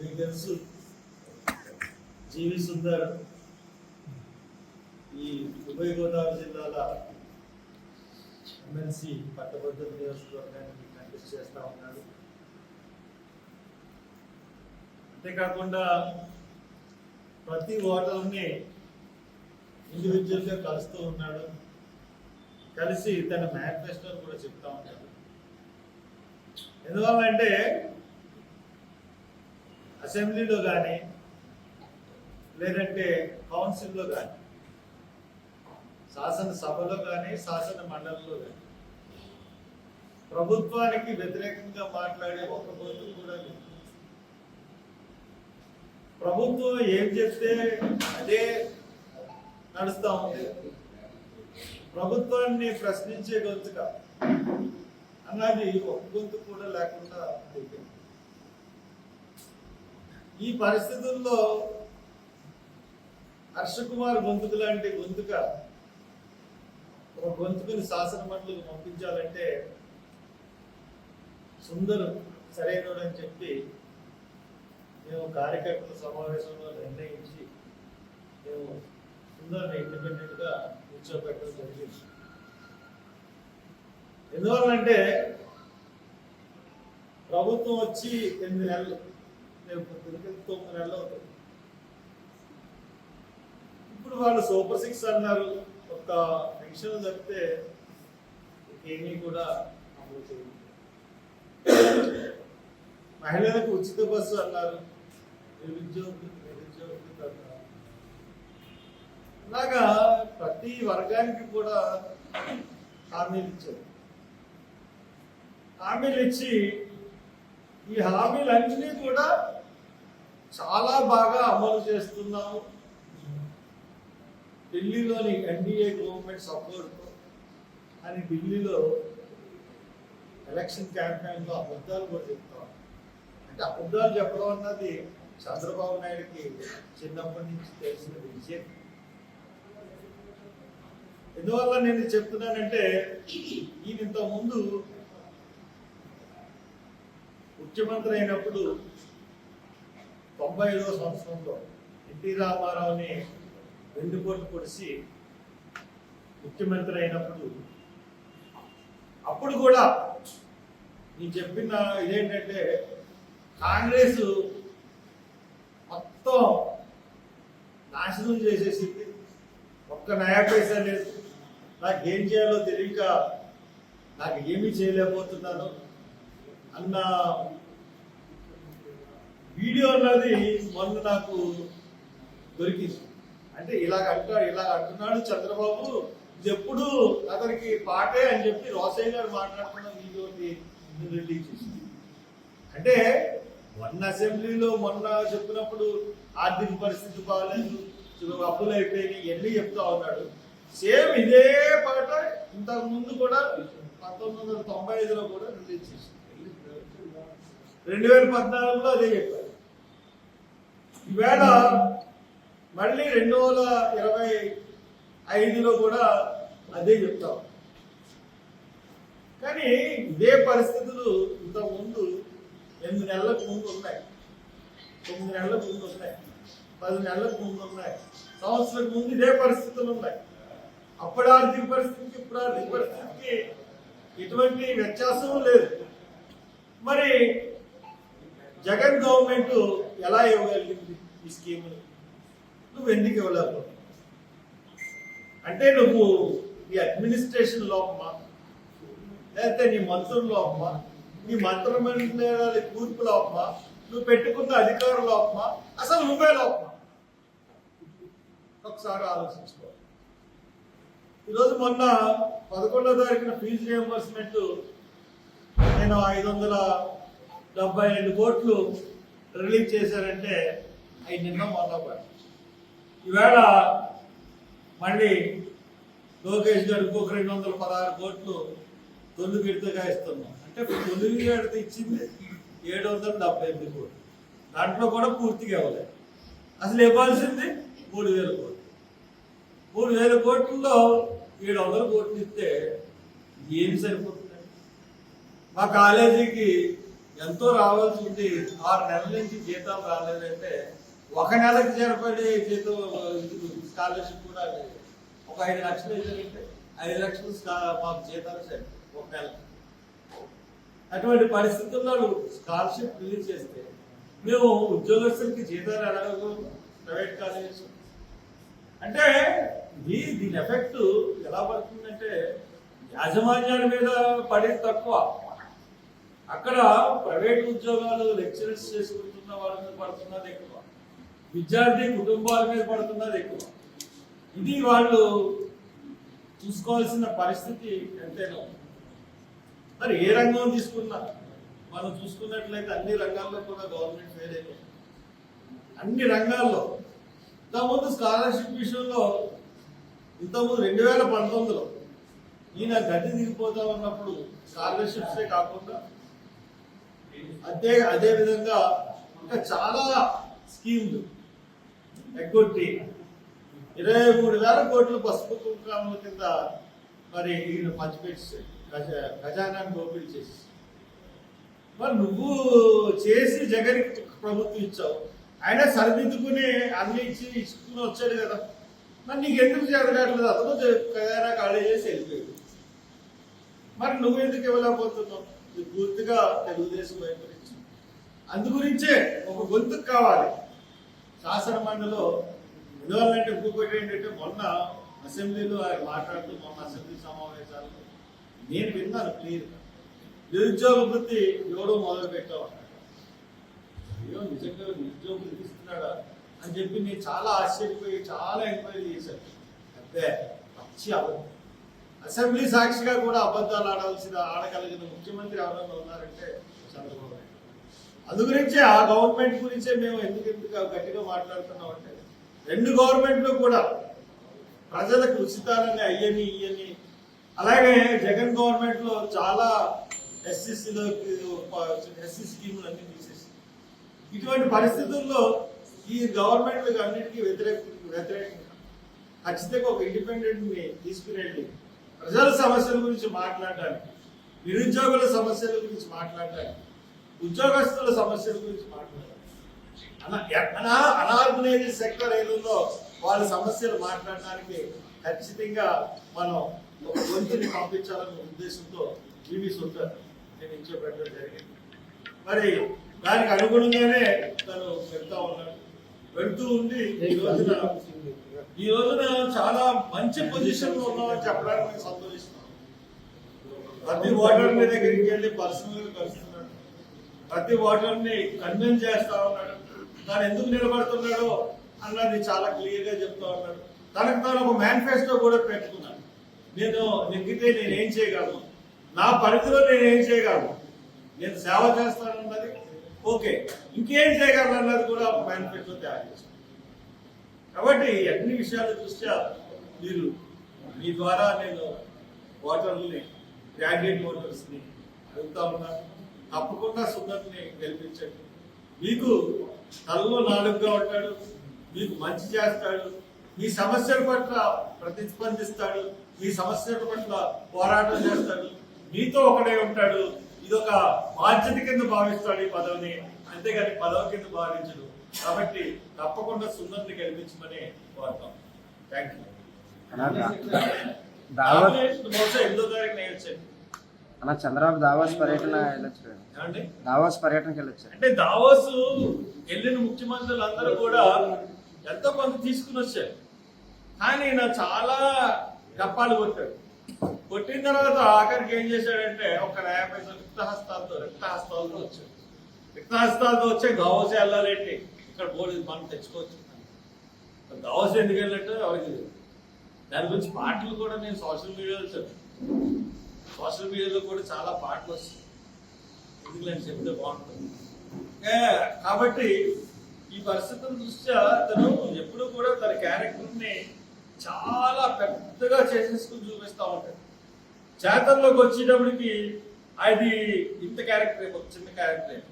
మీకు తెలుసు జీవి సుందర్ ఈ ఉభయ గోదావరి జిల్లాల ఎమ్మెల్సీ పట్టభద్రుల నియోజకవర్గానికి కంటెస్ట్ చేస్తూ ఉన్నాడు. అంతేకాకుండా ప్రతి ఓటర్ని ఇండివిజువల్గా కలుస్తూ ఉన్నాడు. కలిసి తన మేనిఫెస్టోని కూడా చెప్తా ఉన్నాడు. ఎందువల్లంటే అసెంబ్లీలో కానీ లేదంటే కౌన్సిల్లో కానీ శాసనసభలో కానీ శాసన మండలిలో కానీ ప్రభుత్వానికి వ్యతిరేకంగా మాట్లాడే ఒక గొంతు కూడా లేదు. ప్రభుత్వం ఏం చెప్తే అదే నడుస్తూ ఉంది. ప్రభుత్వాన్ని ప్రశ్నించే గొంతుగా అన్నది ఒక గొంతు కూడా లేకుండా అయిపోయింది. ఈ పరిస్థితుల్లో హర్షకుమార్ గొంతుకు లాంటి గొంతుక ఒక గొంతుకుని శాసన మండలికి పంపించాలంటే సుందర్ సరైనడని చెప్పి మేము కార్యకర్తల సమావేశంలో నిర్ణయించి మేము సుందర్ని ఇండిపెండెంట్గా కూర్చోబెట్టడం జరిగింది. ఎందువల్లంటే ప్రభుత్వం వచ్చి 8 నెలలు, రేపు 9 నెలలు అవుతుంది. ఇప్పుడు వాళ్ళు సూపర్ 6 అన్నారు. ఒక పెన్షన్ తప్పితే ఏమీ కూడా అమలు చేయాలి. మహిళలకు ఉచిత బస్సు అన్నారు. నిరుద్యోగులు అన్నారు. అలాగా ప్రతి వర్గానికి కూడా హామీలు ఇచ్చారు. హామీలు ఇచ్చి ఈ హామీలన్నీ కూడా చాలా బాగా అమలు చేస్తున్నాము. ఢిల్లీలోని ఎన్డీఏ గవర్నమెంట్ సపోర్ట్ అని ఢిల్లీలో ఎలక్షన్ క్యాంపెయిన్లో అబద్ధాలు కూడా చెప్తాం. అంటే అబద్ధాలు చెప్పడం అన్నది చంద్రబాబు నాయుడుకి చిన్నప్పటి నుంచి తెలిసిన విషయం. ఎందువల్ల నేను చెప్తున్నానంటే ఈయన ఇంతకుముందు ముఖ్యమంత్రి అయినప్పుడు 95వ సంవత్సరంలో ఎన్టీ రామారావుని వెన్నుపోటు పొడిచి ముఖ్యమంత్రి అయినప్పుడు అప్పుడు కూడా నేను చెప్పిన ఇదేంటంటే కాంగ్రెస్ మొత్తం నాశనం చేసేసింది. ఒక్క నయా పైసా లేదు. నాకేం చేయాలో తెలియక నాకు ఏమీ చేయలేకపోతున్నాను అన్న వీడియో అన్నది మొన్న నాకు దొరికింది. అంటే ఇలాగ అంటున్నాడు చంద్రబాబు, ఇది ఎప్పుడు అతనికి పాటే అని చెప్పి రోసయ్య గారు మాట్లాడుతున్న వీడియోని రిలీజ్ చేసింది. అంటే మొన్న అసెంబ్లీలో మొన్న చెప్పినప్పుడు ఆర్థిక పరిస్థితి బాగాలేదు, అప్పులు అయిపోయినాయి, ఇవన్నీ చెప్తా ఉన్నాడు. సేమ్ ఇదే పాట ఇంతకు ముందు కూడా 1995లో కూడా రిలీజ్ చేసింది. 2014లో అదే చెప్పారు. ఈవేళ మళ్ళీ 2025లో కూడా అదే చెప్తాం. కానీ ఇదే పరిస్థితులు ఇంతకుముందు 8 నెలలకు ముందు ఉన్నాయి, 9 నెలలకు ముందు ఉన్నాయి, 10 నెలలకు ముందు ఉన్నాయి, సంవత్సరాలకు ముందు ఇదే పరిస్థితులు ఉన్నాయి. అప్పుడు ఆర్థిక పరిస్థితికి ఇప్పుడు ఆర్థిక పరిస్థితికి ఎటువంటి వ్యత్యాసం లేదు. మరి జగన్ గవర్నమెంట్ ఎలా ఇవ్వగలిగింది ఈ స్కీములు? నువ్వు ఎందుకు ఇవ్వలేకపోతున్నావు? అంటే నువ్వు నీ అడ్మినిస్ట్రేషన్ లోపమా, లేకపోతే నీ మంత్రుల లోపమా, నీ మంత్రిమండలి కూర్పు లోపమా, నువ్వు పెట్టుకున్న అధికారుల లోపమా, అసలు నువ్వే లోపమా? ఒకసారి ఆలోచించుకో. ఈరోజు మొన్న 11వ తారీఖున ఫీజు రియంబర్స్మెంట్ నేను 572 కోట్లు రిలీజ్ చేశారంటే అవి నిన్న మొన్న పడి. ఈవేళ మళ్ళీ లోకేష్ గారు ఇంకొక 216 కోట్లు తొలి విడతగా ఇస్తున్నాం. అంటే తొలి విడత ఇచ్చింది 778 కోట్లు. దాంట్లో కూడా పూర్తిగా ఇవ్వలేదు. అసలు ఇవ్వాల్సింది 3000 కోట్లు. 3000 కోట్లలో 700 కోట్లు ఇస్తే ఏం సరిపోతుంది? మా కాలేజీకి ఎంతో రావాల్సి ఉంది, 6 నెలల నుంచి జీతాలు రాలేదంటే ఒక నెలకు సరిపడే జీతం స్కాలర్షిప్ కూడా లేదు. ఒక 5 లక్షలు ఇచ్చారంటే 5 లక్షలు మాకు జీతాలు సరే ఒక నెల. అటువంటి పరిస్థితుల్లో స్కాలర్షిప్ రిలీజ్ చేస్తే మేము ఉద్యోగస్తులకి జీతాలు అడగదు. ప్రైవేట్ కాలేజెస్ అంటే దీని ఎఫెక్ట్ ఎలా పడుతుందంటే యాజమాన్యాల మీద పడేది తక్కువ, అక్కడ ప్రైవేట్ ఉద్యోగాలు లెక్చరర్స్ చేసుకుంటున్న వాళ్ళ మీద పడుతున్నది ఎక్కువ, విద్యార్థి కుటుంబాల మీద పడుతున్నది ఎక్కువ. ఇది వాళ్ళు చూసుకోవాల్సిన పరిస్థితి ఎంతైనా. మరి ఏ రంగం తీసుకున్నా మనం చూసుకున్నట్లయితే అన్ని రంగాల్లో కూడా గవర్నమెంట్ ఫెయిల్ అయిపోయింది. అన్ని రంగాల్లో ఇంతకుముందు స్కాలర్షిప్ విషయంలో ఇంతకుముందు 2019లో ఈయన గడ్డి దిగిపోతా ఉన్నప్పుడు స్కాలర్షిప్సే కాకుండా అదే విధంగా ఇంకా చాలా స్కీమ్లు ఎగ్గొట్టి 23,000 కోట్లు పసుపు కుంకాముల కింద మరి ఈయన పంచిపెట్టేసి ఖజానాన్ని దోపిడీ చేసి, మరి నువ్వు చేసి జగన్కి ప్రభుత్వం ఇచ్చావు, ఆయన సరిదిద్దుకుని అన్ని ఇచ్చుకుని వచ్చాడు కదా, మరి నీకు ఎందుకు జరగట్లేదు? అతను ఖజానా ఖాళీ చేసి వెళ్ళిపోయాడు, మరి నువ్వు ఎందుకు ఇవ్వలేకపోతున్నావు? ఇది పూర్తిగా తెలుగుదేశం వైపరీత్యం. అందుగురించే ఒక గొంతుకు కావాలి శాసన మండలిలో. ఎందువల్లంటే ఇంకొకటి ఏంటంటే మొన్న అసెంబ్లీలో ఆయన మాట్లాడుతూ మొన్న అసెంబ్లీ సమావేశాల్లో నేను విన్నాను క్లియర్గా, నిరుద్యోగ వృత్తి ఎవడో మొదలు పెట్టామన్నాడు. అయ్యో నిజంగా నిరుద్యోగులు ఇస్తున్నాడా అని చెప్పి నేను చాలా ఆశ్చర్యపోయి చాలా ఎంక్వైరీ చేశాను. అంతే పచ్చి అబద్ధం. అసెంబ్లీ సాక్షిగా కూడా అబద్ధాలు ఆడగలిగిన ముఖ్యమంత్రి ఎవరైనా ఉన్నారంటే చంద్రబాబు నాయుడు. అందుగురించే ఆ గవర్నమెంట్ గురించే మేము ఎందుకు గట్టిగా మాట్లాడుతున్నామంటే 2 గవర్నమెంట్లు కూడా ప్రజలకు ఉచితాలని అయ్యని ఇయ్యని, అలాగే జగన్ గవర్నమెంట్ లో చాలా ఎస్సీ స్కీములు అన్ని తీసేసి, ఇటువంటి పరిస్థితుల్లో ఈ గవర్నమెంట్ అన్నిటికీ వ్యతిరేకంగా ఖచ్చితంగా ఒక ఇండిపెండెంట్ ని తీసుకుని ప్రజల సమస్యల గురించి మాట్లాడడానికి, నిరుద్యోగుల సమస్యల గురించి మాట్లాడడానికి, ఉద్యోగస్తుల సమస్యల గురించి మాట్లాడడానికి, అనార్గనైజ్డ్ సెక్టర్ ఏదో వాళ్ళ సమస్యలు మాట్లాడడానికి ఖచ్చితంగా మనం ఒక గొంతుని పంపించాలనే ఉద్దేశంతో జీవీ సుందర్ నేను ఇచ్చేపెట్టడం జరిగింది. మరి దానికి అనుగుణంగానే తను వెళ్తూ ఉండి ఈ రోజున చాలా మంచి పొజిషన్ లో ఉన్నామని చెప్పడానికి నేను సంతోషిస్తున్నాను. ప్రతి ఓటర్ మీ దగ్గరికి వెళ్ళి పర్సనల్ గా కలుస్తున్నాడు, ప్రతి ఓటర్ని కన్విన్స్ చేస్తా ఉన్నాడు, తాను ఎందుకు నిలబడుతున్నాడో అన్నది చాలా క్లియర్ గా చెప్తా ఉన్నాడు. తనకు తాను ఒక మేనిఫెస్టో కూడా పెట్టుకున్నాను. నేను నెగ్గితే నేనేం చేయగలను, నా పరిధిలో నేనేం చేయగలను, నేను సేవ చేస్తానన్నది ఓకే, ఇంకేం చేయగలను అన్నది కూడా ఒక మేనిఫెస్టో తయారు చేస్తాను. కాబట్టి అన్ని విషయాలు దృష్ట్యా మీరు మీ ద్వారా నేను ఓటర్లని, గ్రాడ్యుయేట్ ఓటర్స్ని అడుగుతా ఉన్నాను, తప్పకుండా సుందర్ని గెలిపించండి. మీకు తలలో 4గా ఉంటాడు, మీకు మంచి చేస్తాడు, మీ సమస్యల పట్ల ప్రతిస్పందిస్తాడు, మీ సమస్యల పట్ల పోరాటం చేస్తాడు, మీతో ఒకడే ఉంటాడు. ఇదొక బాధ్యత కింద భావిస్తాడు ఈ పదవిని, అంతేగాని పదవి కింద భావించడు. కాబట్టి తప్పకుండా సుందర్ని గెలిపించమని కోరుతాం. Thank you. బహుశా 8వ తారీఖున వేయొచ్చండి అన్న. చంద్రబాబు దావోస్ పర్యటన వెళ్ళొచ్చు, దావోస్ పర్యటనకి వెళ్ళొచ్చు. అంటే దావోస్ వెళ్ళిన ముఖ్యమంత్రులు అందరూ కూడా ఎంతో కొంత తీసుకుని వచ్చారు, కానీ నా చాలా గప్పాలు కొట్టిన తర్వాత ఆఖరికి ఏం చేశాడంటే ఒక 50 పైసలు రిక్తహస్తాలతో వచ్చాడు. రిక్తహస్తాలతో వచ్చే దావోస్ వెళ్ళాలంటే ఇక్కడ బోర్డు మనం తెచ్చుకోవచ్చు. దావోస్ ఎందుకు వెళ్ళినట్టు ఎవరికి దాని గురించి పాటలు కూడా నేను సోషల్ మీడియాలో కూడా చాలా పాటలు వస్తాయి, ఎందుకు నేను చెప్తే బాగుంటుంది. కాబట్టి ఈ పరిస్థితుల దృష్ట్యా తను ఎప్పుడు కూడా తన క్యారెక్టర్ని చాలా పెద్దగా చేసేసుకుని చూపిస్తూ ఉంటాడు. చేతల్లోకి వచ్చేటప్పటికి అది ఇంత క్యారెక్టర్ ఒక చిన్న క్యారెక్టర్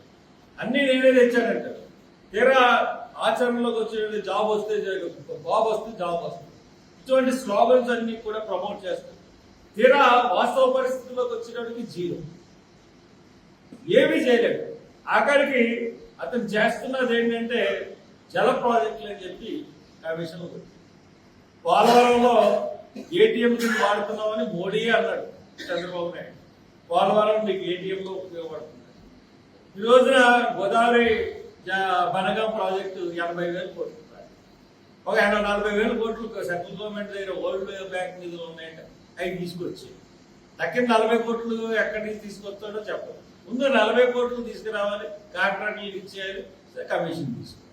అన్నీ నేనే తెచ్చానంటాడు. తీరా ఆచరణలోకి వచ్చే జాబ్ వస్తే బాబు వస్తే జాబ్ వస్తుంది, ఇటువంటి స్లోగన్స్ అన్ని కూడా ప్రమోట్ చేస్తాడు. తీరా వాస్తవ పరిస్థితుల్లోకి వచ్చేటప్పటికి జీరో, ఏమీ చేయలేడు. ఆఖరికి అతను చేస్తున్నది ఏంటంటే జల ప్రాజెక్టులు అని చెప్పి కమిషన్ ఉంది. పోలవరంలో ఏటీఎం కింద వాడుతున్నామని మోడీ అన్నాడు చంద్రబాబు నాయుడు. పోలవరం మీకు ఏటీఎంలో ఉపయోగపడుతుంది. ఈ రోజున గోదావరి బనగాం ప్రాజెక్టు 80,000 కోట్లు, ఒక 40,000 కోట్లు సెంట్రల్ గవర్నమెంట్ దగ్గర వరల్డ్ బ్యాంక్ నిధులు ఉన్నాయంటే అవి తీసుకొచ్చి తక్కిన 40 కోట్లు ఎక్కడి నుంచి తీసుకొస్తాడో చెప్పదు. ముందు 40 కోట్లు తీసుకురావాలి, కాంట్రాక్టులు ఇచ్చేయాలి, కమిషన్ తీసుకోవాలి.